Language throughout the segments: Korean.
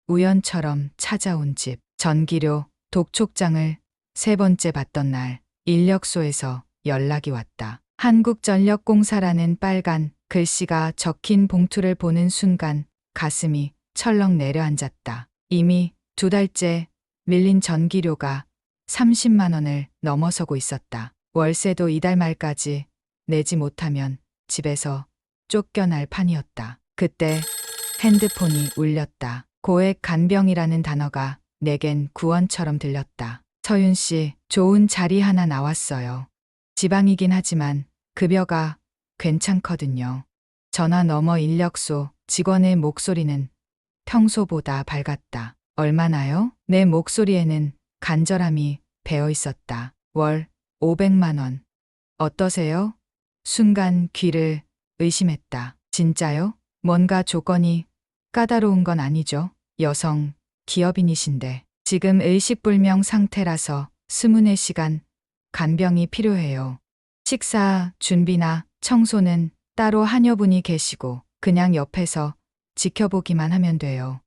우연처럼 찾아온 집. 전기료, 독촉장을 세 번째 받던 날 인력소에서 연락이 왔다. 한국전력공사라는 빨간 글씨가 적힌 봉투를 보는 순간 가슴이 철렁 내려앉았다. 이미 2달째 밀린 전기료가 30만 원을 넘어서고 있었다. 월세도 이달 말까지 내지 못하면 집에서 쫓겨날 판이었다. 그때 핸드폰이 울렸다. 고액 간병이라는 단어가 내겐 구원처럼 들렸다. 서윤 씨, 좋은 자리 하나 나왔어요. 지방이긴 하지만 급여가 괜찮거든요. 전화 너머 인력소 직원의 목소리는 평소보다 밝았다. 얼마나요? 내 목소리에는 간절함이 배어 있었다. 월 500만 원. 어떠세요? 순간 귀를 의심했다. 진짜요? 뭔가 조건이 까다로운 건 아니죠? 여성 기업인이신데 지금 의식불명 상태라서 24시간 간병이 필요해요. 식사 준비나 청소는 따로 하녀분이 계시고 그냥 옆에서 지켜보기만 하면 돼요.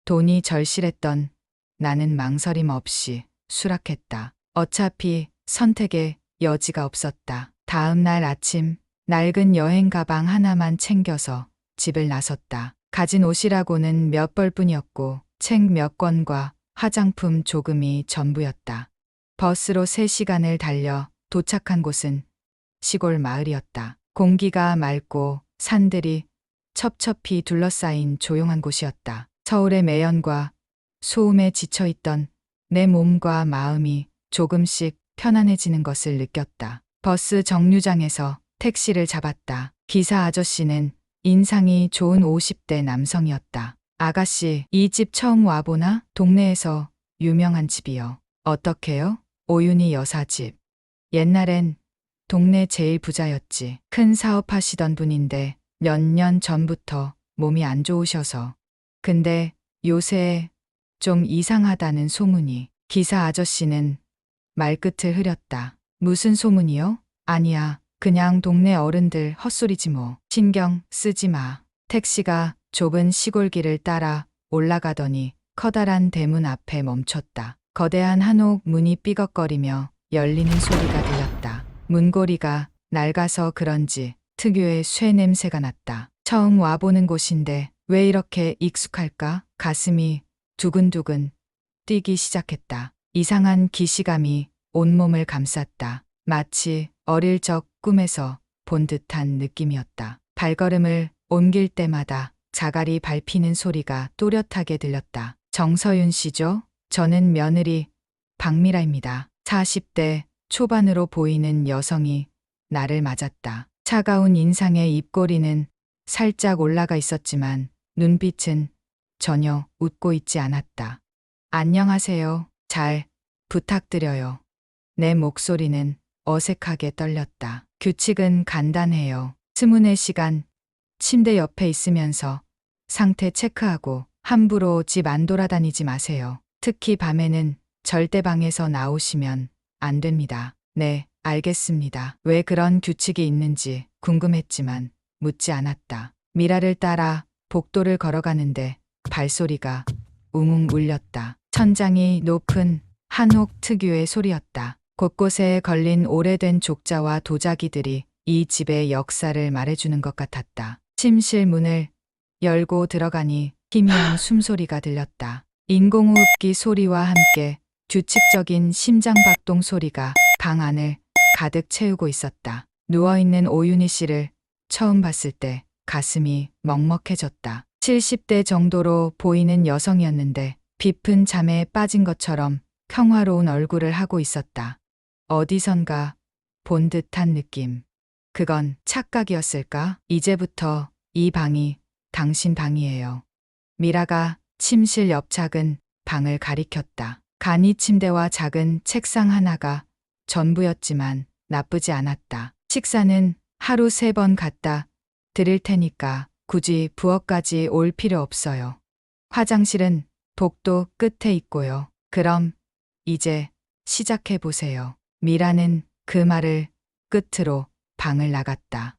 돈이 절실했던 나는 망설임 없이 수락했다. 어차피 선택의 여지가 없었다. 다음 날 아침 낡은 여행 가방 하나만 챙겨서 집을 나섰다. 가진 옷이라고는 몇 벌뿐이었고 책 몇 권과 화장품 조금이 전부였다. 버스로 3시간을 달려 도착한 곳은 시골 마을이었다. 공기가 맑고 산들이 첩첩이 둘러싸인 조용한 곳이었다. 서울의 매연과 소음에 지쳐있던 내 몸과 마음이 조금씩 편안해지는 것을 느꼈다. 버스 정류장에서 택시를 잡았다. 기사 아저씨는 인상이 좋은 50대 남성이었다. 아가씨, 이 집 처음 와보나? 동네에서 유명한 집이요. 어떻게요? 오윤희 여사 집. 옛날엔 동네 제일 부자였지. 큰 사업하시던 분인데 몇 년 전부터 몸이 안 좋으셔서. 근데 요새 좀 이상하다는 소문이. 기사 아저씨는 말끝을 흐렸다. 무슨 소문이요? 아니야. 그냥 동네 어른들 헛소리지 뭐. 신경 쓰지 마. 택시가 좁은 시골길을 따라 올라가더니 커다란 대문 앞에 멈췄다. 거대한 한옥 문이 삐걱거리며 열리는 소리가 들렸다. 문고리가 낡아서 그런지 특유의 쇠 냄새가 났다. 처음 와보는 곳인데 왜 이렇게 익숙할까? 가슴이 두근두근 뛰기 시작했다. 이상한 기시감이 온몸을 감쌌다. 마치 어릴 적 꿈에서 본 듯한 느낌이었다. 발걸음을 옮길 때마다 자갈이 밟히는 소리가 또렷하게 들렸다. 정서윤 씨죠? 저는 며느리 박미라입니다. 40대 초반으로 보이는 여성이 나를 맞았다. 차가운 인상의 입꼬리는 살짝 올라가 있었지만 눈빛은 전혀 웃고 있지 않았다. 안녕하세요. 잘 부탁드려요. 내 목소리는 어색하게 떨렸다. 규칙은 간단해요. 24시간 침대 옆에 있으면서 상태 체크하고 함부로 집 안 돌아다니지 마세요. 특히 밤에는 절대 방에서 나오시면 안 됩니다. 네, 알겠습니다. 왜 그런 규칙이 있는지 궁금했지만 묻지 않았다. 미라를 따라 복도를 걸어가는데 발소리가 웅웅 울렸다. 천장이 높은 한옥 특유의 소리였다. 곳곳에 걸린 오래된 족자와 도자기들이 이 집의 역사를 말해주는 것 같았다. 침실 문을 열고 들어가니 희미한 숨소리가 들렸다. 인공호흡기 소리와 함께 규칙적인 심장박동 소리가 방 안을 가득 채우고 있었다. 누워있는 오윤희 씨를 처음 봤을 때 가슴이 먹먹해졌다. 70대 정도로 보이는 여성이었는데 깊은 잠에 빠진 것처럼 평화로운 얼굴을 하고 있었다. 어디선가 본 듯한 느낌. 그건 착각이었을까? 이제부터 이 방이 당신 방이에요. 미라가 침실 옆 작은 방을 가리켰다. 간이 침대와 작은 책상 하나가 전부였지만 나쁘지 않았다. 식사는 하루 3번 갖다 드릴 테니까 굳이 부엌까지 올 필요 없어요. 화장실은 복도 끝에 있고요. 그럼 이제 시작해 보세요. 미라는 그 말을 끝으로 방을 나갔다.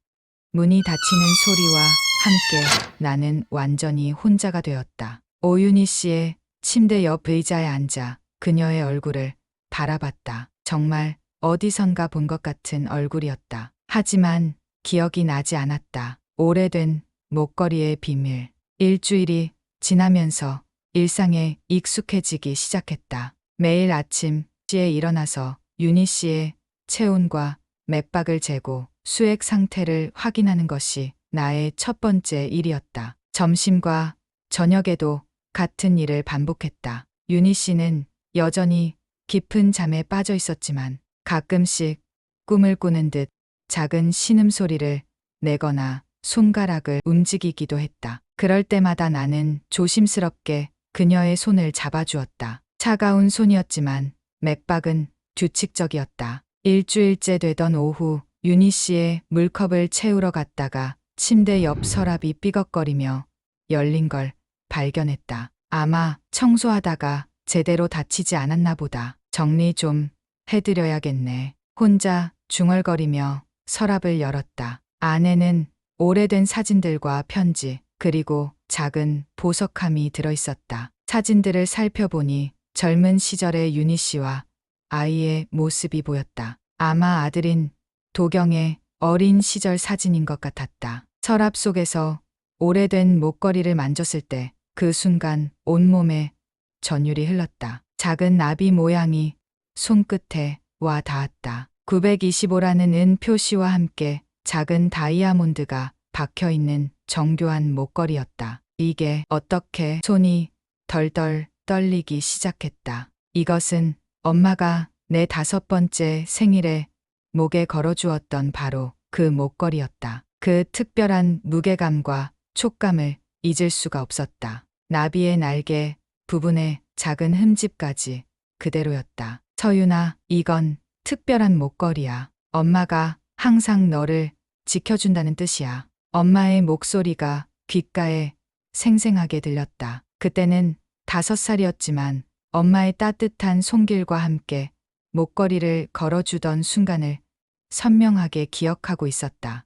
문이 닫히는 소리와 함께 나는 완전히 혼자가 되었다. 오윤희 씨의 침대 옆 의자에 앉아 그녀의 얼굴을 바라봤다. 정말 어디선가 본 것 같은 얼굴이었다. 하지만 기억이 나지 않았다. 오래된 목걸이의 비밀. 일주일이 지나면서 일상에 익숙해지기 시작했다. 매일 아침 씨에 일어나서 윤희 씨의 체온과 맥박을 재고 수액 상태를 확인하는 것이 나의 첫 번째 일이었다. 점심과 저녁에도 같은 일을 반복했다. 윤희 씨는 여전히 깊은 잠에 빠져 있었지만 가끔씩 꿈을 꾸는 듯 작은 신음소리를 내거나 손가락을 움직이기도 했다. 그럴 때마다 나는 조심스럽게 그녀의 손을 잡아주었다. 차가운 손이었지만 맥박은 규칙적이었다. 일주일째 되던 오후 윤희 씨의 물컵을 채우러 갔다가 침대 옆 서랍이 삐걱거리며 열린 걸 발견했다. 아마 청소하다가 제대로 닫히지 않았나 보다. 정리 좀 해드려야겠네. 혼자 중얼거리며 서랍을 열었다. 안에는 오래된 사진들과 편지, 그리고 작은 보석함이 들어있었다. 사진들을 살펴보니 젊은 시절의 윤희 씨와 아이의 모습이 보였다. 아마 아들인 도경의 어린 시절 사진인 것 같았다. 서랍 속에서 오래된 목걸이를 만졌을 때 그 순간 온몸에 전율이 흘렀다. 작은 나비 모양이 손끝에 와 닿았다. 925라는 은 표시와 함께 작은 다이아몬드가 박혀 있는 정교한 목걸이였다. 이게 어떻게 손이 덜덜 떨리기 시작했다. 이것은 엄마가 내 5번째 생일에 목에 걸어주었던 바로 그 목걸이였다. 그 특별한 무게감과 촉감을 잊을 수가 없었다. 나비의 날개 부분에 작은 흠집까지 그대로였다. 서윤아, 이건 특별한 목걸이야. 엄마가 항상 너를 지켜준다는 뜻이야. 엄마의 목소리가 귓가에 생생하게 들렸다. 그때는 5살이었지만 엄마의 따뜻한 손길과 함께 목걸이를 걸어주던 순간을 선명하게 기억하고 있었다.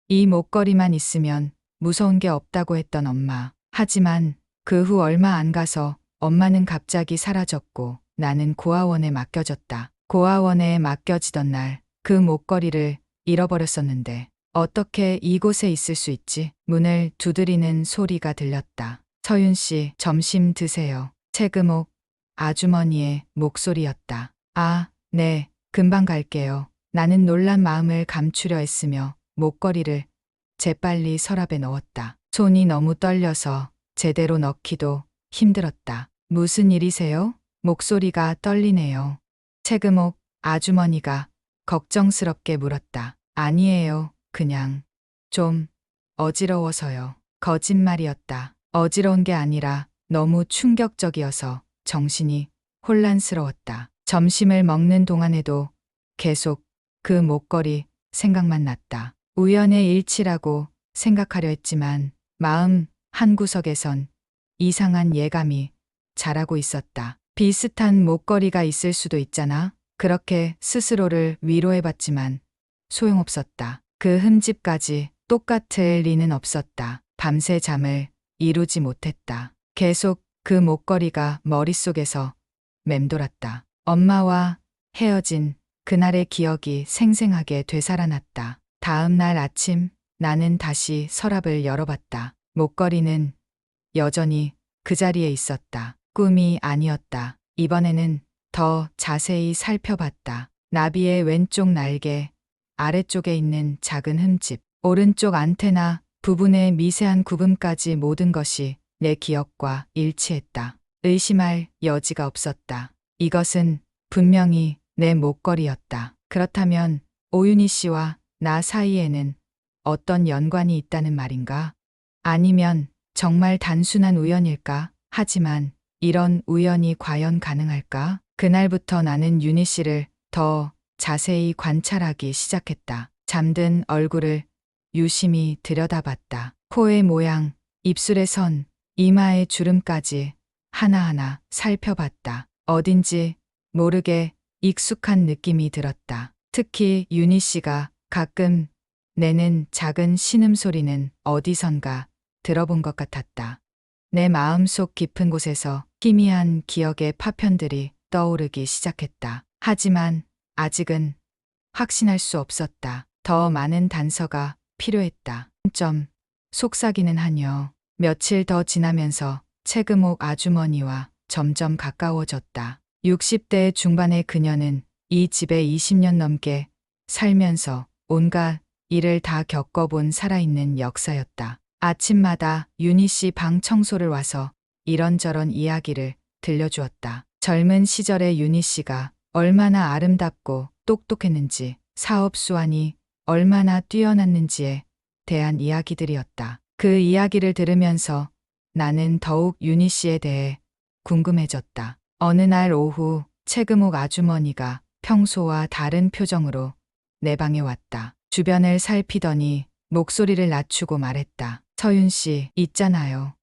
이 목걸이만 있으면 무서운 게 없다고 했던 엄마. 하지만 그 후 얼마 안 가서 엄마는 갑자기 사라졌고 나는 고아원에 맡겨졌다. 고아원에 맡겨지던 날 그 목걸이를 잃어버렸었는데 어떻게 이곳에 있을 수 있지? 문을 두드리는 소리가 들렸다. 서윤 씨, 점심 드세요. 채금옥 아주머니의 목소리였다. 아, 네, 금방 갈게요. 나는 놀란 마음을 감추려 했으며 목걸이를 재빨리 서랍에 넣었다. 손이 너무 떨려서 제대로 넣기도 힘들었다. 무슨 일이세요? 목소리가 떨리네요. 채금옥 아주머니가 걱정스럽게 물었다. 아니에요. 그냥 좀 어지러워서요. 거짓말이었다. 어지러운 게 아니라 너무 충격적이어서 정신이 혼란스러웠다. 점심을 먹는 동안에도 계속 그 목걸이 생각만 났다. 우연의 일치라고 생각하려 했지만 마음 한구석에선 이상한 예감이 자라고 있었다. 비슷한 목걸이가 있을 수도 있잖아. 그렇게 스스로를 위로해봤지만 소용없었다. 그 흠집까지 똑같을 리는 없었다. 밤새 잠을 이루지 못했다. 계속 그 목걸이가 머릿속에서 맴돌았다. 엄마와 헤어진 그날의 기억이 생생하게 되살아났다. 다음 날 아침 나는 다시 서랍을 열어봤다. 목걸이는 여전히 그 자리에 있었다. 꿈이 아니었다. 이번에는 더 자세히 살펴봤다. 나비의 왼쪽 날개, 아래쪽에 있는 작은 흠집, 오른쪽 안테나 부분의 미세한 구분까지 모든 것이 내 기억과 일치했다. 의심할 여지가 없었다. 이것은 분명히 내 목걸이였다. 그렇다면 오윤희 씨와 나 사이에는 어떤 연관이 있다는 말인가? 아니면 정말 단순한 우연일까? 하지만 이런 우연이 과연 가능할까? 그날부터 나는 윤희 씨를 더 자세히 관찰하기 시작했다. 잠든 얼굴을 유심히 들여다봤다. 코의 모양, 입술의 선, 이마의 주름까지 하나하나 살펴봤다. 어딘지 모르게 익숙한 느낌이 들었다. 특히 윤희 씨가 가끔 내는 작은 신음소리는 어디선가 들어본 것 같았다. 내 마음속 깊은 곳에서 희미한 기억의 파편들이 떠오르기 시작했다. 하지만 아직은 확신할 수 없었다. 더 많은 단서가 필요했다. 속삭이는 하녀. 며칠 더 지나면서 채금옥 아주머니와 점점 가까워졌다. 60대 중반의 그녀는 이 집에 20년 넘게 살면서 온갖 일을 다 겪어본 살아있는 역사였다. 아침마다 윤희 씨 방 청소를 와서 이런저런 이야기를 들려주었다. 젊은 시절의 윤희 씨가 얼마나 아름답고 똑똑했는지, 사업 수완이 얼마나 뛰어났는지에 대한 이야기들이었다. 그 이야기를 들으면서 나는 더욱 윤희 씨에 대해 궁금해졌다. 어느 날 오후 채금옥 아주머니가 평소와 다른 표정으로 내 방에 왔다. 주변을 살피더니 목소리를 낮추고 말했다. 서윤 씨, 있잖아요.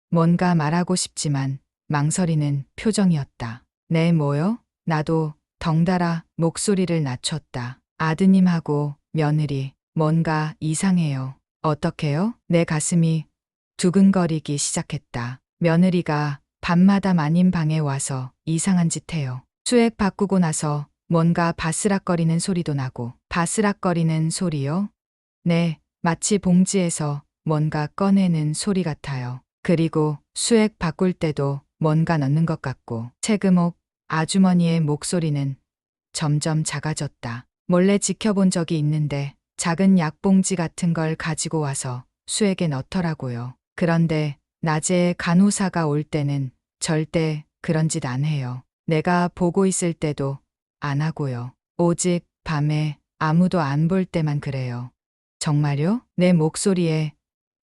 뭔가 말하고 싶지만 망설이는 표정이었다. 네, 뭐요? 나도 덩달아 목소리를 낮췄다. 아드님하고 며느리, 뭔가 이상해요. 어떻게요? 내 가슴이 두근거리기 시작했다. 며느리가 밤마다 마님 방에 와서 이상한 짓 해요. 수액 바꾸고 나서 뭔가 바스락거리는 소리도 나고. 바스락거리는 소리요? 네, 마치 봉지에서 뭔가 꺼내는 소리 같아요. 그리고 수액 바꿀 때도 뭔가 넣는 것 같고. 채금옥 아주머니의 목소리는 점점 작아졌다. 몰래 지켜본 적이 있는데 작은 약봉지 같은 걸 가지고 와서 수액에 넣더라고요. 그런데 낮에 간호사가 올 때는 절대 그런 짓 안 해요. 내가 보고 있을 때도 안 하고요. 오직 밤에 아무도 안 볼 때만 그래요. 정말요? 내 목소리에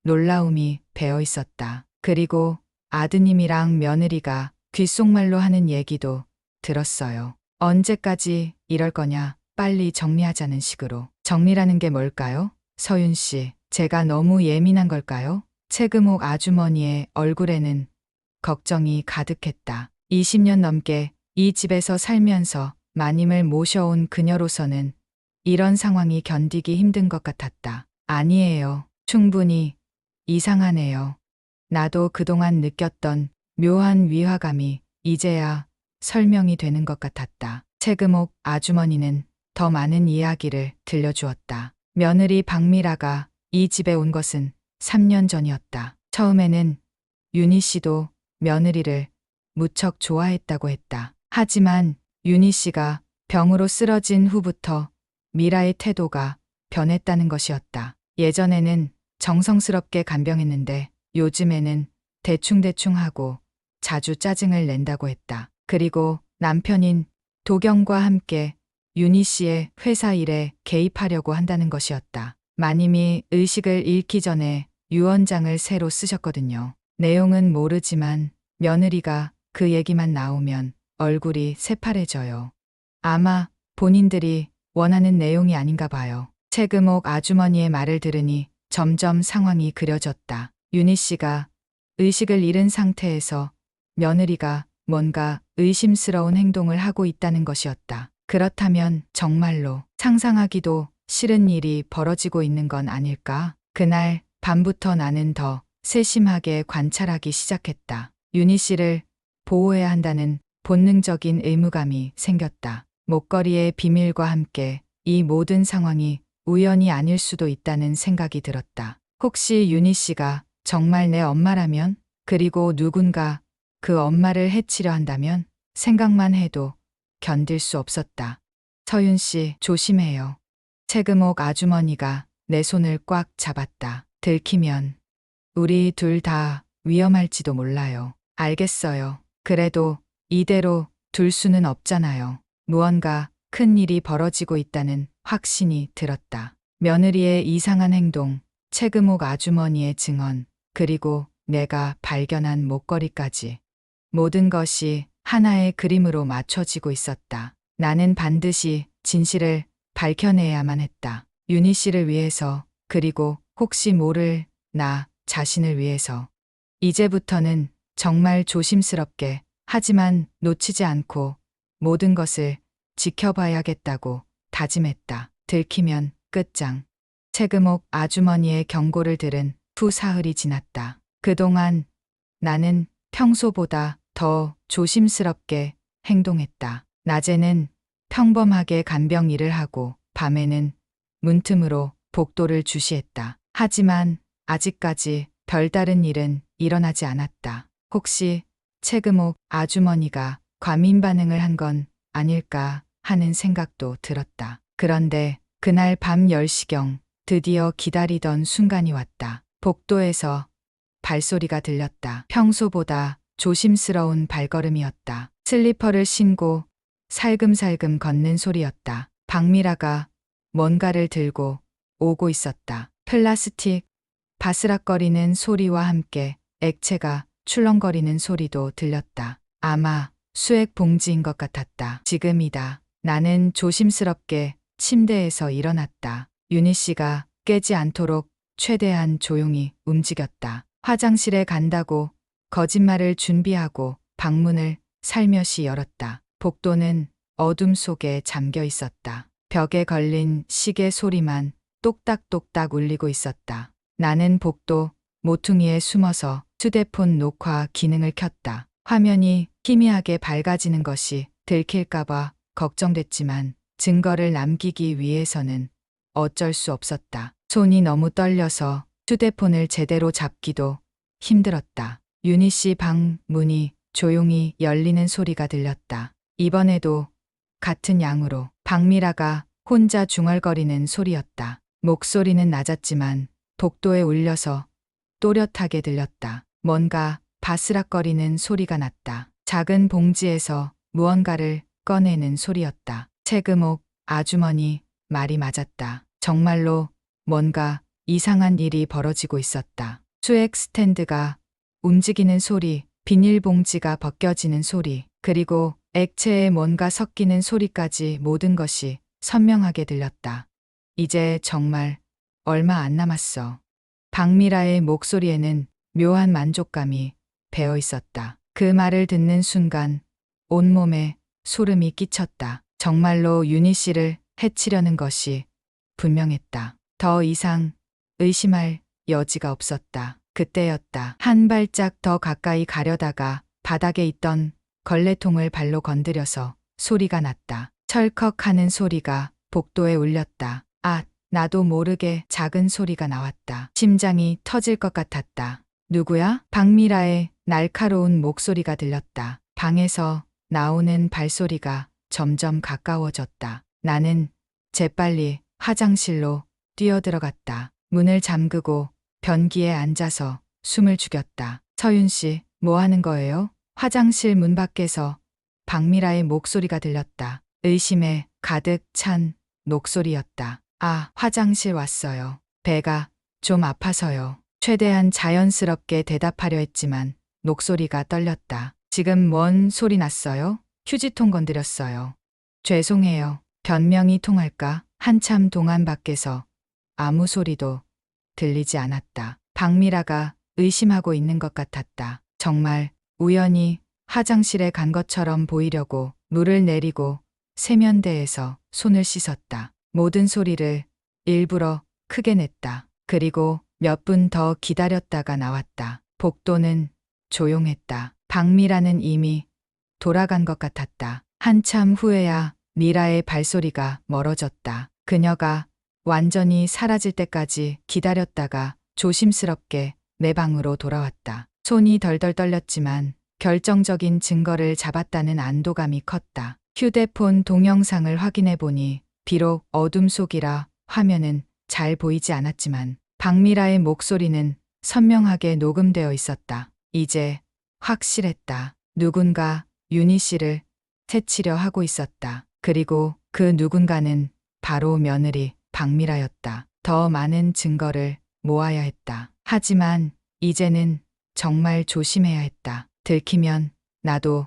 놀라움이 배어 있었다. 그리고 아드님이랑 며느리가 귓속말로 하는 얘기도 들었어요. 언제까지 이럴 거냐? 빨리 정리하자는 식으로. 정리라는 게 뭘까요? 서윤 씨, 제가 너무 예민한 걸까요? 채금옥 아주머니의 얼굴에는 걱정이 가득했다. 20년 넘게 이 집에서 살면서 마님을 모셔온 그녀로서는 이런 상황이 견디기 힘든 것 같았다. 아니에요. 충분히 이상하네요. 나도 그동안 느꼈던 묘한 위화감이 이제야 설명이 되는 것 같았다. 채금옥 아주머니는 더 많은 이야기를 들려주었다. 며느리 박미라가 이 집에 온 것은 3년 전이었다. 처음에는 윤희 씨도 며느리를 무척 좋아했다고 했다. 하지만 윤희 씨가 병으로 쓰러진 후부터 미라의 태도가 변했다는 것이었다. 예전에는 정성스럽게 간병했는데 요즘에는 대충대충 하고 자주 짜증을 낸다고 했다. 그리고 남편인 도경과 함께 윤희 씨의 회사 일에 개입하려고 한다는 것이었다. 마님이 의식을 잃기 전에 유언장을 새로 쓰셨거든요. 내용은 모르지만 며느리가 그 얘기만 나오면 얼굴이 새파래져요. 아마 본인들이 원하는 내용이 아닌가 봐요. 채금옥 아주머니의 말을 들으니 점점 상황이 그려졌다. 윤희 씨가 의식을 잃은 상태에서 며느리가 뭔가 의심스러운 행동을 하고 있다는 것이었다. 그렇다면 정말로 상상하기도 싫은 일이 벌어지고 있는 건 아닐까? 그날 밤부터 나는 더 세심하게 관찰하기 시작했다. 윤희 씨를 보호해야 한다는 본능적인 의무감이 생겼다. 목걸이의 비밀과 함께 이 모든 상황이 우연이 아닐 수도 있다는 생각이 들었다. 혹시 윤희 씨가 정말 내 엄마라면, 그리고 누군가 그 엄마를 해치려 한다면 생각만 해도 견딜 수 없었다. 서윤 씨, 조심해요. 채금옥 아주머니가 내 손을 꽉 잡았다. 들키면 우리 둘 다 위험할지도 몰라요. 알겠어요. 그래도 이대로 둘 수는 없잖아요. 무언가 큰 일이 벌어지고 있다는 확신이 들었다. 며느리의 이상한 행동, 채금옥 아주머니의 증언, 그리고 내가 발견한 목걸이까지. 모든 것이 하나의 그림으로 맞춰지고 있었다. 나는 반드시 진실을 밝혀내야만 했다. 윤희 씨를 위해서, 그리고 혹시 모를 나 자신을 위해서. 이제부터는 정말 조심스럽게, 하지만 놓치지 않고 모든 것을 지켜봐야겠다고 다짐했다. 들키면 끝장. 채금옥 아주머니의 경고를 들은 후 사흘이 지났다. 그동안 나는 평소보다 더 조심스럽게 행동했다. 낮에는 평범하게 간병 일을 하고 밤에는 문틈으로 복도를 주시했다. 하지만 아직까지 별다른 일은 일어나지 않았다. 혹시 채금옥 아주머니가 과민 반응을 한 건 아닐까 하는 생각도 들었다. 그런데 그날 밤 10시경 드디어 기다리던 순간이 왔다. 복도에서 발소리가 들렸다. 평소보다 조심스러운 발걸음이었다. 슬리퍼를 신고 살금살금 걷는 소리였다. 박미라가 뭔가를 들고 오고 있었다. 플라스틱 바스락거리는 소리와 함께 액체가 출렁거리는 소리도 들렸다. 아마 수액 봉지인 것 같았다. 지금이다. 나는 조심스럽게 침대에서 일어났다. 윤희 씨가 깨지 않도록 최대한 조용히 움직였다. 화장실에 간다고 거짓말을 준비하고 방문을 살며시 열었다. 복도는 어둠 속에 잠겨 있었다. 벽에 걸린 시계 소리만 똑딱똑딱 울리고 있었다. 나는 복도 모퉁이에 숨어서 휴대폰 녹화 기능을 켰다. 화면이 희미하게 밝아지는 것이 들킬까봐 걱정됐지만 증거를 남기기 위해서는 어쩔 수 없었다. 손이 너무 떨려서 휴대폰을 제대로 잡기도 힘들었다. 윤희 씨 방 문이 조용히 열리는 소리가 들렸다. 이번에도 같은 양으로 박미라가 혼자 중얼거리는 소리였다. 목소리는 낮았지만 복도에 울려서 또렷하게 들렸다. 뭔가 바스락거리는 소리가 났다. 작은 봉지에서 무언가를 꺼내는 소리였다. 채금옥 아주머니 말이 맞았다. 정말로 뭔가 이상한 일이 벌어지고 있었다. 수액 스탠드가 움직이는 소리, 비닐봉지가 벗겨지는 소리, 그리고 액체에 뭔가 섞이는 소리까지 모든 것이 선명하게 들렸다. 이제 정말 얼마 안 남았어. 박미라의 목소리에는 묘한 만족감이 배어 있었다. 그 말을 듣는 순간 온몸에 소름이 끼쳤다. 정말로 윤희 씨를 해치려는 것이 분명했다. 더 이상 의심할 여지가 없었다. 그때였다. 한 발짝 더 가까이 가려다가 바닥에 있던 걸레통을 발로 건드려서 소리가 났다. 철컥하는 소리가 복도에 울렸다. 아, 나도 모르게 작은 소리가 나왔다. 심장이 터질 것 같았다. 누구야? 박미라의 날카로운 목소리가 들렸다. 방에서 나오는 발소리가 점점 가까워졌다. 나는 재빨리 화장실로 뛰어들어갔다. 문을 잠그고 변기에 앉아서 숨을 죽였다. 서윤 씨, 뭐 하는 거예요? 화장실 문 밖에서 박미라의 목소리가 들렸다. 의심에 가득 찬 목소리였다. 아, 화장실 왔어요. 배가 좀 아파서요. 최대한 자연스럽게 대답하려 했지만 목소리가 떨렸다. 지금 뭔 소리 났어요? 휴지통 건드렸어요. 죄송해요. 변명이 통할까? 한참 동안 밖에서 아무 소리도 들리지 않았다. 박미라가 의심하고 있는 것 같았다. 정말 우연히 화장실에 간 것처럼 보이려고 물을 내리고 세면대에서 손을 씻었다. 모든 소리를 일부러 크게 냈다. 그리고 몇 분 더 기다렸다가 나왔다. 복도는 조용했다. 박미라는 이미 돌아간 것 같았다. 한참 후에야 미라의 발소리가 멀어졌다. 그녀가 완전히 사라질 때까지 기다렸다가 조심스럽게 내 방으로 돌아왔다. 손이 덜덜 떨렸지만 결정적인 증거를 잡았다는 안도감이 컸다. 휴대폰 동영상을 확인해 보니 비록 어둠 속이라 화면은 잘 보이지 않았지만 박미라의 목소리는 선명하게 녹음되어 있었다. 이제 확실했다. 누군가 윤희 씨를 해치려 하고 있었다. 그리고 그 누군가는 바로 며느리 박미라였다. 더 많은 증거를 모아야 했다. 하지만 이제는 정말 조심해야 했다. 들키면 나도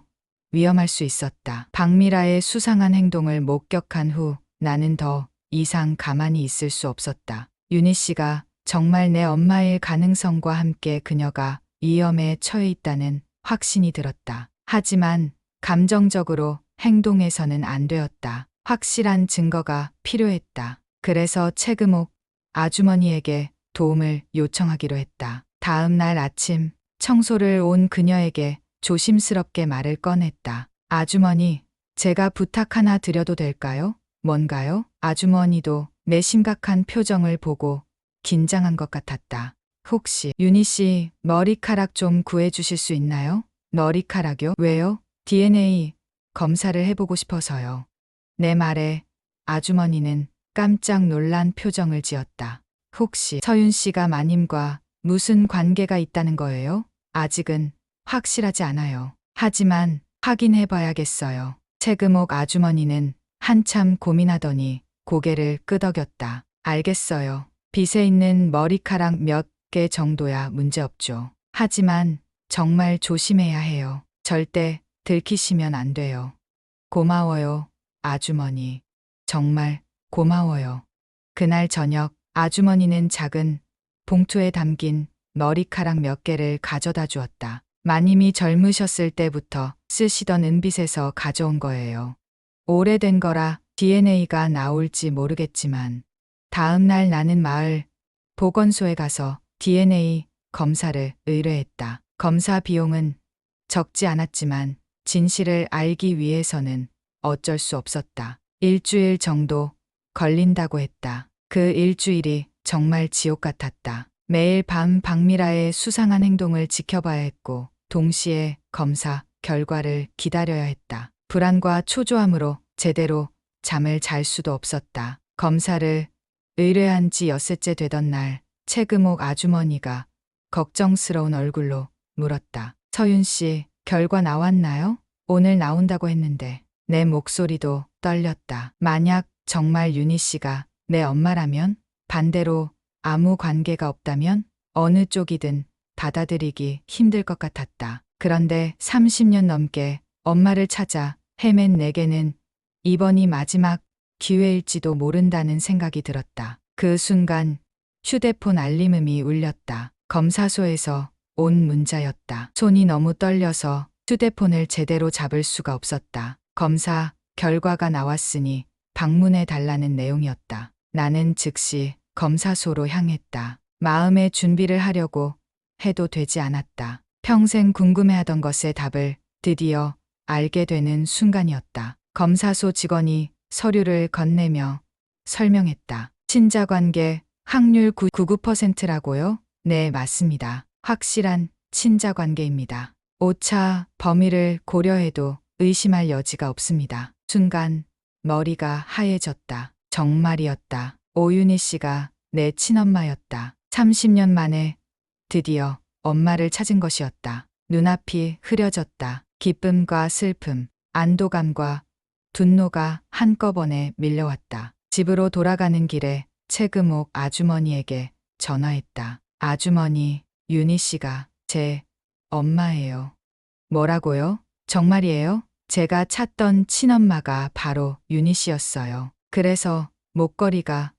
위험할 수 있었다. 박미라의 수상한 행동을 목격한 후 나는 더 이상 가만히 있을 수 없었다. 윤희 씨가 정말 내 엄마일 가능성과 함께 그녀가 위험에 처해 있다는 확신이 들었다. 하지만 감정적으로 행동해서는 안 되었다. 확실한 증거가 필요했다. 그래서 채금옥 아주머니에게 도움을 요청하기로 했다. 다음 날 아침 청소를 온 그녀에게 조심스럽게 말을 꺼냈다. 아주머니, 제가 부탁 하나 드려도 될까요? 뭔가요? 아주머니도 내 심각한 표정을 보고 긴장한 것 같았다. 혹시 윤희 씨 머리카락 좀 구해주실 수 있나요? 머리카락요? 왜요? DNA 검사를 해보고 싶어서요. 내 말에 아주머니는 깜짝 놀란 표정을 지었다. 혹시 서윤 씨가 마님과 무슨 관계가 있다는 거예요? 아직은 확실하지 않아요. 하지만 확인해 봐야겠어요. 채금옥 아주머니는 한참 고민하더니 고개를 끄덕였다. 알겠어요. 빗에 있는 머리카락 몇 개 정도야 문제없죠. 하지만 정말 조심해야 해요. 절대 들키시면 안 돼요. 고마워요, 아주머니. 정말 고마워요. 그날 저녁 아주머니는 작은 봉투에 담긴 머리카락 몇 개를 가져다 주었다. 마님이 젊으셨을 때부터 쓰시던 은빛에서 가져온 거예요. 오래된 거라 DNA가 나올지 모르겠지만 다음 날 나는 마을 보건소에 가서 DNA 검사를 의뢰했다. 검사 비용은 적지 않았지만 진실을 알기 위해서는 어쩔 수 없었다. 일주일 정도 걸린다고 했다. 그 일주일이 정말 지옥 같았다. 매일 밤 박미라의 수상한 행동을 지켜봐야 했고 동시에 검사 결과를 기다려야 했다. 불안과 초조함으로 제대로 잠을 잘 수도 없었다. 검사를 의뢰한 지 엿새째 되던 날 채금옥 아주머니가 걱정스러운 얼굴로 물었다. 서윤 씨, 결과 나왔나요? 오늘 나온다고 했는데. 내 목소리도 떨렸다. 만약 정말 윤희 씨가 내 엄마라면, 반대로 아무 관계가 없다면 어느 쪽이든 받아들이기 힘들 것 같았다. 그런데 30년 넘게 엄마를 찾아 헤맨 내게는 이번이 마지막 기회일지도 모른다는 생각이 들었다. 그 순간 휴대폰 알림음이 울렸다. 검사소에서 온 문자였다. 손이 너무 떨려서 휴대폰을 제대로 잡을 수가 없었다. 검사 결과가 나왔으니 방문해 달라는 내용이었다. 나는 즉시 검사소로 향했다. 마음의 준비를 하려고 해도 되지 않았다. 평생 궁금해하던 것의 답을 드디어 알게 되는 순간이었다. 검사소 직원이 서류를 건네며 설명했다. 친자관계 확률 99%라고요? 네, 맞습니다. 확실한 친자관계입니다. 오차 범위를 고려해도 의심할 여지가 없습니다. 순간 머리가 하얘졌다. 정말이었다. 오윤희 씨가 내 친엄마였다. 30년 만에 드디어 엄마를 찾은 것이었다. 눈앞이 흐려졌다. 기쁨과 슬픔, 안도감과 분노가 한꺼번에 밀려왔다. 집으로 돌아가는 길에 채금옥 아주머니에게 전화했다. 아주머니, 윤희 씨가 제 엄마예요. 뭐라고요? 정말이에요? 제가 찾던 친엄마가 바로 윤희 씨였어요. 그래서 목걸이가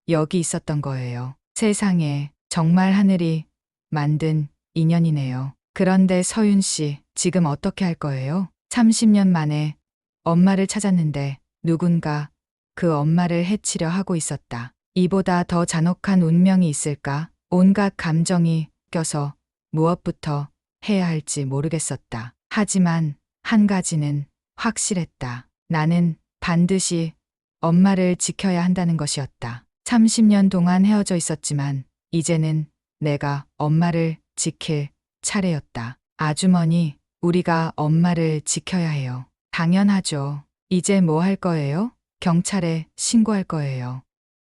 여기 있었던 거예요. 세상에, 정말 하늘이 만든 인연이네요. 그런데 서윤 씨, 지금 어떻게 할 거예요? 30년 만에 엄마를 찾았는데 누군가 그 엄마를 해치려 하고 있었다. 이보다 더 잔혹한 운명이 있을까? 온갖 감정이 껴서 무엇부터 해야 할지 모르겠었다. 하지만 한 가지는 확실했다. 나는 반드시 엄마를 지켜야 한다는 것이었다. 30년 동안 헤어져 있었지만 이제는 내가 엄마를 지킬 차례였다. 아주머니, 우리가 엄마를 지켜야 해요. 당연하죠. 이제 뭐 할 거예요? 경찰에 신고할 거예요.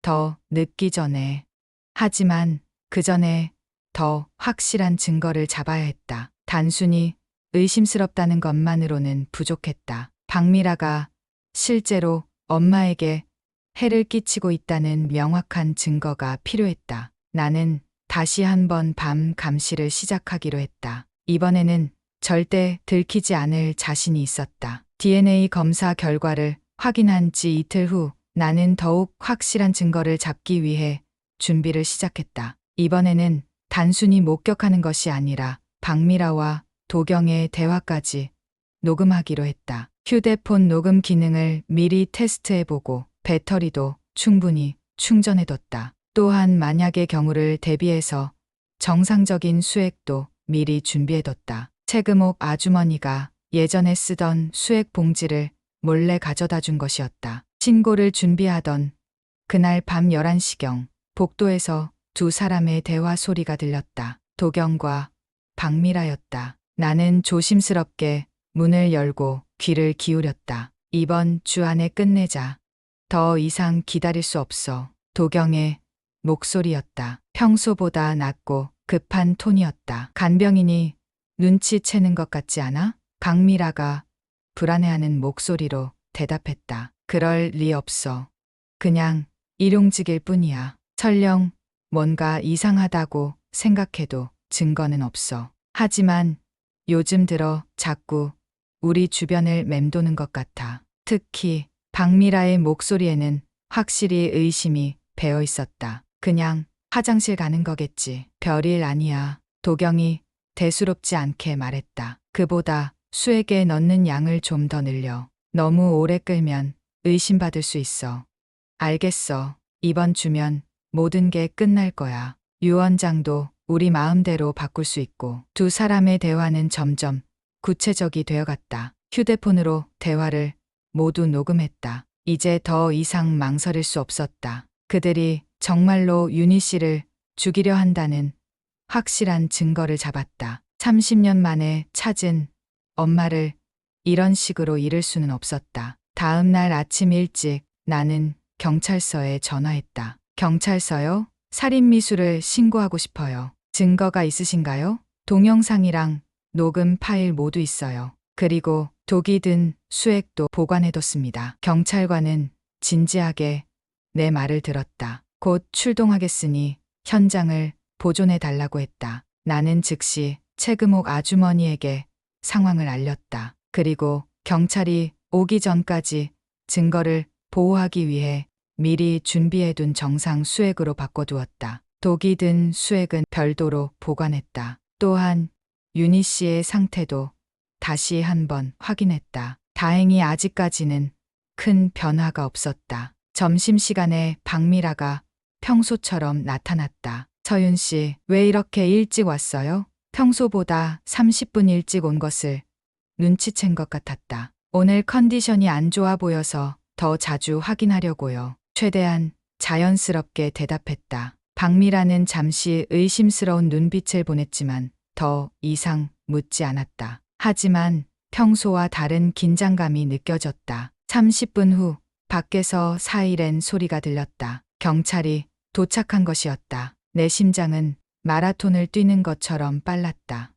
더 늦기 전에. 하지만 그 전에 더 확실한 증거를 잡아야 했다. 단순히 의심스럽다는 것만으로는 부족했다. 박미라가 실제로 엄마에게 해를 끼치고 있다는 명확한 증거가 필요했다. 나는 다시 한번 밤 감시를 시작하기로 했다. 이번에는 절대 들키지 않을 자신이 있었다. DNA 검사 결과를 확인한 지 이틀 후 나는 더욱 확실한 증거를 잡기 위해 준비를 시작했다. 이번에는 단순히 목격하는 것이 아니라 박미라와 도경의 대화까지 녹음하기로 했다. 휴대폰 녹음 기능을 미리 테스트해보고 배터리도 충분히 충전해뒀다. 또한 만약의 경우를 대비해서 정상적인 수액도 미리 준비해뒀다. 채금옥 아주머니가 예전에 쓰던 수액 봉지를 몰래 가져다 준 것이었다. 신고를 준비하던 그날 밤 11시경 복도에서 두 사람의 대화 소리가 들렸다. 도경과 박미라였다. 나는 조심스럽게 문을 열고 귀를 기울였다. 이번 주 안에 끝내자. 더 이상 기다릴 수 없어. 도경의 목소리였다. 평소보다 낮고 급한 톤이었다. 간병인이 눈치채는 것 같지 않아? 박미라가 불안해하는 목소리로 대답했다. 그럴 리 없어. 그냥 일용직일 뿐이야. 설령 뭔가 이상하다고 생각해도 증거는 없어. 하지만 요즘 들어 자꾸 우리 주변을 맴도는 것 같아. 특히 박미라의 목소리에는 확실히 의심이 배어 있었다. 그냥 화장실 가는 거겠지. 별일 아니야. 도경이 대수롭지 않게 말했다. 그보다 수액에 넣는 양을 좀 더 늘려. 너무 오래 끓면 의심받을 수 있어. 알겠어. 이번 주면 모든 게 끝날 거야. 유 원장도 우리 마음대로 바꿀 수 있고. 두 사람의 대화는 점점 구체적이 되어갔다. 휴대폰으로 대화를 모두 녹음했다. 이제 더 이상 망설일 수 없었다. 그들이 정말로 윤희 씨를 죽이려 한다는 확실한 증거를 잡았다. 30년 만에 찾은 엄마를 이런 식으로 잃을 수는 없었다. 다음 날 아침 일찍 나는 경찰서에 전화했다. 경찰서요? 살인미수를 신고하고 싶어요. 증거가 있으신가요? 동영상이랑 녹음 파일 모두 있어요. 그리고 독이 든 수액도 보관해뒀습니다. 경찰관은 진지하게 내 말을 들었다. 곧 출동하겠으니 현장을 보존해달라고 했다. 나는 즉시 채금옥 아주머니에게 상황을 알렸다. 그리고 경찰이 오기 전까지 증거를 보호하기 위해 미리 준비해둔 정상 수액으로 바꿔두었다. 독이 든 수액은 별도로 보관했다. 또한 윤희 씨의 상태도 다시 한번 확인했다. 다행히 아직까지는 큰 변화가 없었다. 점심시간에 박미라가 평소처럼 나타났다. 서윤 씨, 왜 이렇게 일찍 왔어요? 평소보다 30분 일찍 온 것을 눈치챈 것 같았다. 오늘 컨디션이 안 좋아 보여서 더 자주 확인하려고요. 최대한 자연스럽게 대답했다. 박미라는 잠시 의심스러운 눈빛을 보냈지만 더 이상 묻지 않았다. 하지만 평소와 다른 긴장감이 느껴졌다. 30분 후 밖에서 사이렌 소리가 들렸다. 경찰이 도착한 것이었다. 내 심장은 마라톤을 뛰는 것처럼 빨랐다.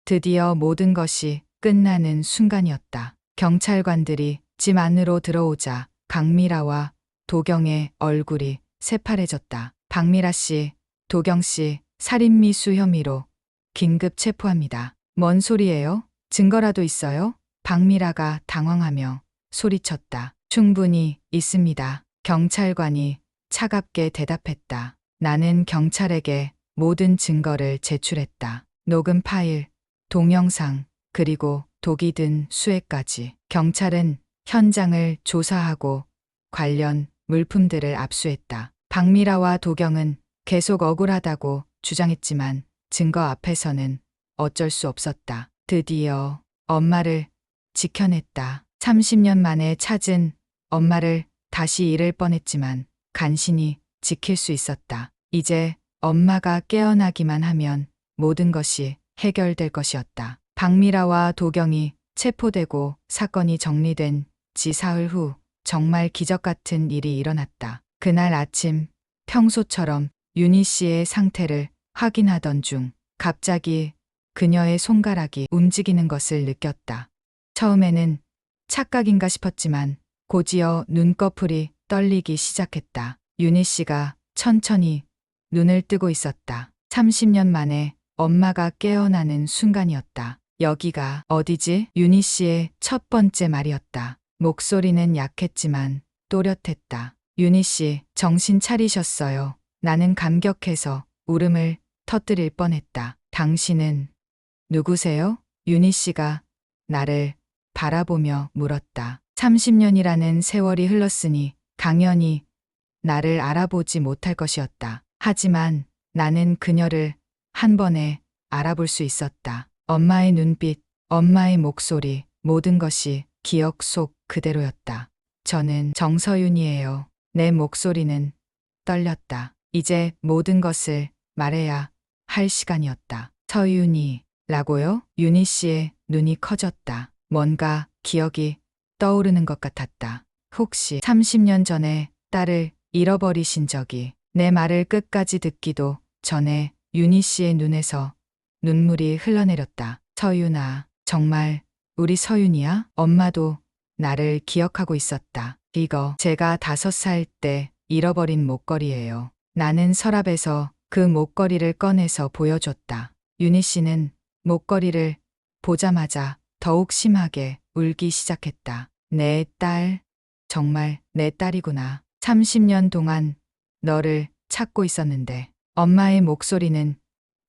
드디어 모든 것이 끝나는 순간이었다. 경찰관들이 집 안으로 들어오자 강미라와 도경의 얼굴이 새파래졌다. 박미라 씨, 도경 씨, 살인미수 혐의로 긴급 체포합니다. 뭔 소리예요? 증거라도 있어요? 박미라가 당황하며 소리쳤다. 충분히 있습니다. 경찰관이 차갑게 대답했다. 나는 경찰에게 모든 증거를 제출했다. 녹음 파일, 동영상, 그리고 독이 든 수액까지. 경찰은 현장을 조사하고 관련 물품들을 압수했다. 박미라와 도경은 계속 억울하다고 주장했지만 증거 앞에서는 어쩔 수 없었다. 드디어 엄마를 지켜냈다. 30년 만에 찾은 엄마를 다시 잃을 뻔했지만 간신히 지킬 수 있었다. 이제 엄마가 깨어나기만 하면 모든 것이 해결될 것이었다. 박미라와 도경이 체포되고 사건이 정리된 지 사흘 후 정말 기적 같은 일이 일어났다. 그날 아침 평소처럼 윤희 씨의 상태를 확인하던 중 갑자기 그녀의 손가락이 움직이는 것을 느꼈다. 처음에는 착각인가 싶었지만 곧이어 눈꺼풀이 떨리기 시작했다. 윤희 씨가 천천히 눈을 뜨고 있었다. 30년 만에 엄마가 깨어나는 순간이었다. 여기가 어디지? 윤희 씨의 첫 번째 말이었다. 목소리는 약했지만 또렷했다. 윤희 씨, 정신 차리셨어요. 나는 감격해서 울음을 터뜨릴 뻔했다. 당신은 누구세요? 윤희 씨가 나를 바라보며 물었다. 30년이라는 세월이 흘렀으니 당연히 나를 알아보지 못할 것이었다. 하지만 나는 그녀를 한 번에 알아볼 수 있었다. 엄마의 눈빛, 엄마의 목소리, 모든 것이 기억 속 그대로였다. 저는 정서윤이에요. 내 목소리는 떨렸다. 이제 모든 것을 말해야 할 시간이었다. 서윤이라고요? 윤희 씨의 눈이 커졌다. 뭔가 기억이 떠오르는 것 같았다. 혹시 30년 전에 딸을 잃어버리신 적이, 내 말을 끝까지 듣기도 전에 윤희 씨의 눈에서 눈물이 흘러내렸다. 서윤아, 정말 우리 서윤이야? 엄마도 나를 기억하고 있었다. 이거 제가 5살 때 잃어버린 목걸이예요. 나는 서랍에서 그 목걸이를 꺼내서 보여줬다. 윤희 씨는 목걸이를 보자마자 더욱 심하게 울기 시작했다. 내 딸, 정말 내 딸이구나. 30년 동안 너를 찾고 있었는데. 엄마의 목소리는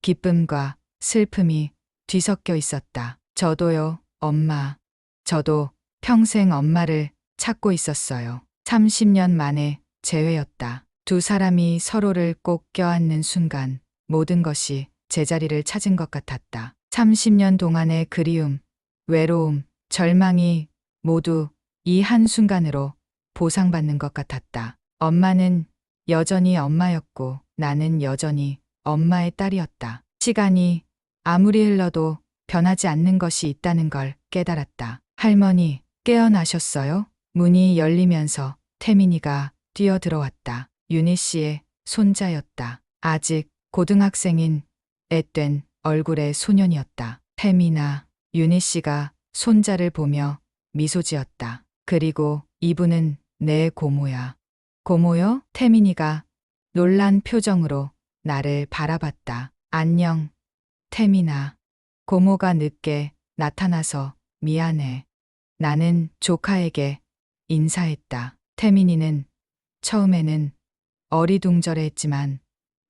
기쁨과 슬픔이 뒤섞여 있었다. 저도요, 엄마. 저도 평생 엄마를 찾고 있었어요. 30년 만에 재회였다. 두 사람이 서로를 꼭 껴안는 순간 모든 것이 제자리를 찾은 것 같았다. 30년 동안의 그리움, 외로움, 절망이 모두 이 한순간으로 보상받는 것 같았다. 엄마는 여전히 엄마였고 나는 여전히 엄마의 딸이었다. 시간이 아무리 흘러도 변하지 않는 것이 있다는 걸 깨달았다. 할머니, 깨어나셨어요? 문이 열리면서 태민이가 뛰어들어왔다. 윤희 씨의 손자였다. 아직 고등학생인 앳된 얼굴의 소년이었다. 태민아, 윤희 씨가 손자를 보며 미소 지었다. 그리고 이분은 내 고모야. 고모요? 태민이가 놀란 표정으로 나를 바라봤다. 안녕, 태민아. 고모가 늦게 나타나서 미안해. 나는 조카에게 인사했다. 태민이는 처음에는 어리둥절해했지만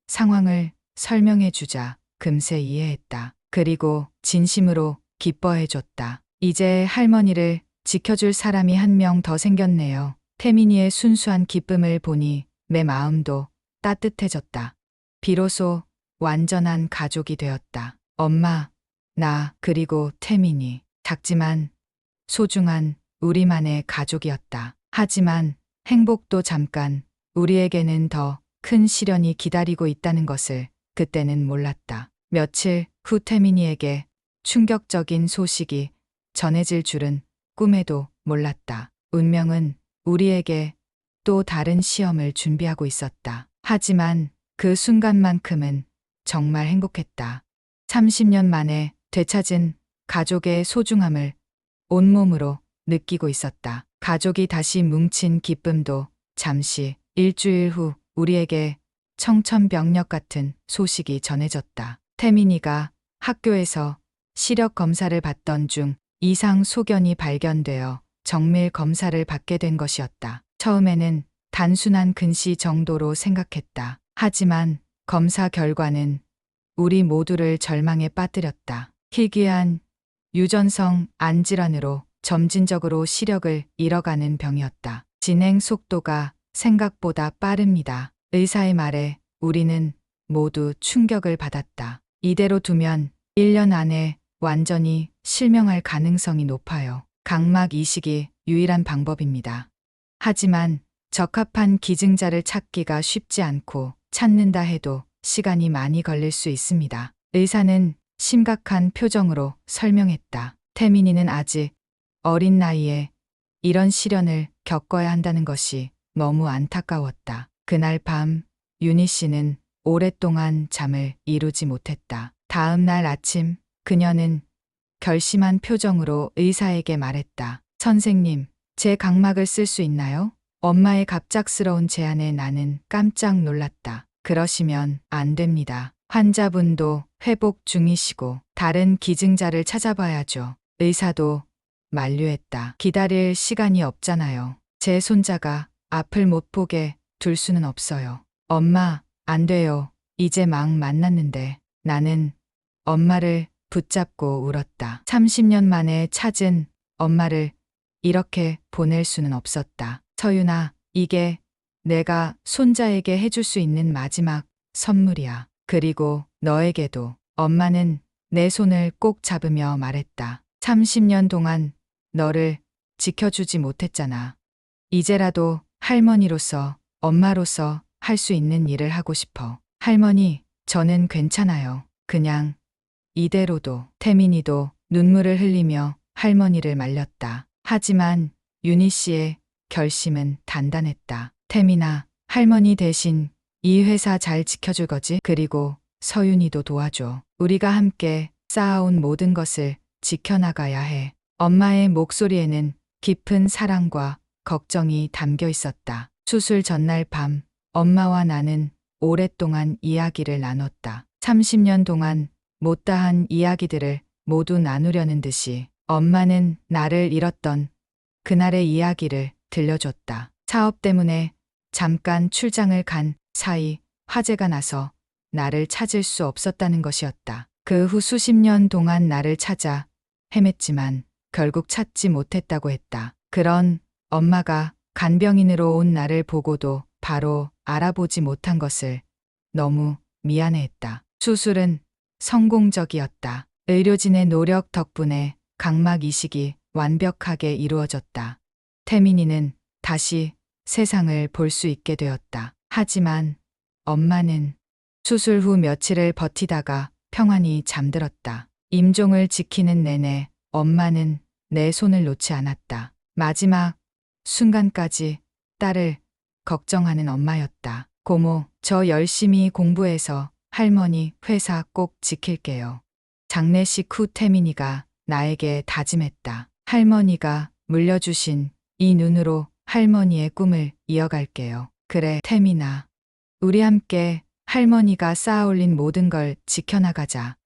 상황을 설명해 주자 금세 이해했다. 그리고 진심으로 기뻐해줬다. 이제 할머니를 지켜줄 사람이 한 명 더 생겼네요. 태민이의 순수한 기쁨을 보니 내 마음도 따뜻해졌다. 비로소 완전한 가족이 되었다. 엄마, 나, 그리고 태민이. 작지만 소중한 우리만의 가족이었다. 하지만 행복도 잠깐 우리에게는 더 큰 시련이 기다리고 있다는 것을 그때는 몰랐다. 며칠 후 태민이에게 충격적인 소식이 전해질 줄은 꿈에도 몰랐다. 운명은 우리에게 또 다른 시험을 준비하고 있었다. 하지만 그 순간만큼은 정말 행복했다. 30년 만에 되찾은 가족의 소중함을 온몸으로 느끼고 있었다. 가족이 다시 뭉친 기쁨도 잠시. 일주일 후 우리에게 청천벽력 같은 소식이 전해졌다. 태민이가 학교에서 시력 검사를 받던 중 이상 소견이 발견되어 정밀 검사를 받게 된 것이었다. 처음에는 단순한 근시 정도로 생각했다. 하지만 검사 결과는 우리 모두를 절망에 빠뜨렸다. 희귀한 유전성 안질환으로 점진적으로 시력을 잃어가는 병이었다. 진행 속도가 생각보다 빠릅니다. 의사의 말에 우리는 모두 충격을 받았다. 이대로 두면 1년 안에 완전히 실명할 가능성이 높아요. 각막 이식이 유일한 방법입니다. 하지만 적합한 기증자를 찾기가 쉽지 않고 찾는다 해도 시간이 많이 걸릴 수 있습니다. 의사는 심각한 표정으로 설명했다. 태민이는 아직 어린 나이에 이런 시련을 겪어야 한다는 것이 너무 안타까웠다. 그날 밤 윤희 씨는 오랫동안 잠을 이루지 못했다. 다음 날 아침 그녀는 결심한 표정으로 의사에게 말했다. 선생님, 제 각막을 쓸 수 있나요? 엄마의 갑작스러운 제안에 나는 깜짝 놀랐다. 그러시면 안 됩니다. 환자분도 회복 중이시고 다른 기증자를 찾아봐야죠. 의사도 만류했다. 기다릴 시간이 없잖아요. 제 손자가 앞을 못 보게 둘 수는 없어요. 엄마, 안 돼요. 이제 막 만났는데. 나는 엄마를 붙잡고 울었다. 30년 만에 찾은 엄마를 이렇게 보낼 수는 없었다. 서윤아, 이게 내가 손자에게 해줄 수 있는 마지막 선물이야. 그리고 너에게도. 엄마는 내 손을 꼭 잡으며 말했다. 30년 동안 너를 지켜주지 못했잖아. 이제라도 할머니로서, 엄마로서 할 수 있는 일을 하고 싶어. 할머니, 저는 괜찮아요. 그냥 이대로도. 태민이도 눈물을 흘리며 할머니를 말렸다. 하지만 윤희 씨의 결심은 단단했다. 태민아, 할머니 대신 이 회사 잘 지켜줄 거지? 그리고 서윤이도 도와줘. 우리가 함께 쌓아온 모든 것을 지켜나가야 해. 엄마의 목소리에는 깊은 사랑과 걱정이 담겨 있었다. 수술 전날 밤, 엄마와 나는 오랫동안 이야기를 나눴다. 30년 동안 못다한 이야기들을 모두 나누려는 듯이 엄마는 나를 잃었던 그날의 이야기를 들려줬다. 사업 때문에 잠깐 출장을 간 사이 화재가 나서 나를 찾을 수 없었다는 것이었다. 그 후 수십 년 동안 나를 찾아 헤맸지만 결국 찾지 못했다고 했다. 그런 엄마가 간병인으로 온 나를 보고도 바로 알아보지 못한 것을 너무 미안해했다. 수술은 성공적이었다. 의료진의 노력 덕분에 각막 이식이 완벽하게 이루어졌다. 태민이는 다시 세상을 볼 수 있게 되었다. 하지만 엄마는 수술 후 며칠을 버티다가 평안히 잠들었다. 임종을 지키는 내내 엄마는 내 손을 놓지 않았다. 마지막 순간까지 딸을 걱정하는 엄마였다. 고모, 저 열심히 공부해서 할머니 회사 꼭 지킬게요. 장례식 후 태민이가 나에게 다짐했다. 할머니가 물려주신 이 눈으로 할머니의 꿈을 이어갈게요. 그래, 태민아. 우리 함께 할머니가 쌓아올린 모든 걸 지켜나가자.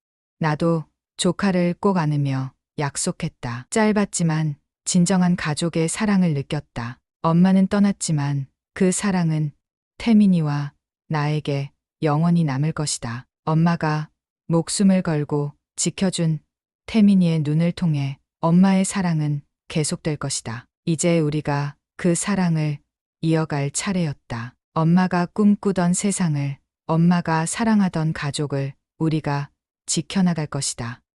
나도 조카를 꼭 안으며 약속했다. 짧았지만 진정한 가족의 사랑을 느꼈다. 엄마는 떠났지만 그 사랑은 태민이와 나에게 영원히 남을 것이다. 엄마가 목숨을 걸고 지켜준 태민이의 눈을 통해 엄마의 사랑은 계속될 것이다. 이제 우리가 그 사랑을 이어갈 차례였다. 엄마가 꿈꾸던 세상을, 엄마가 사랑하던 가족을 우리가 지켜나갈 것이다.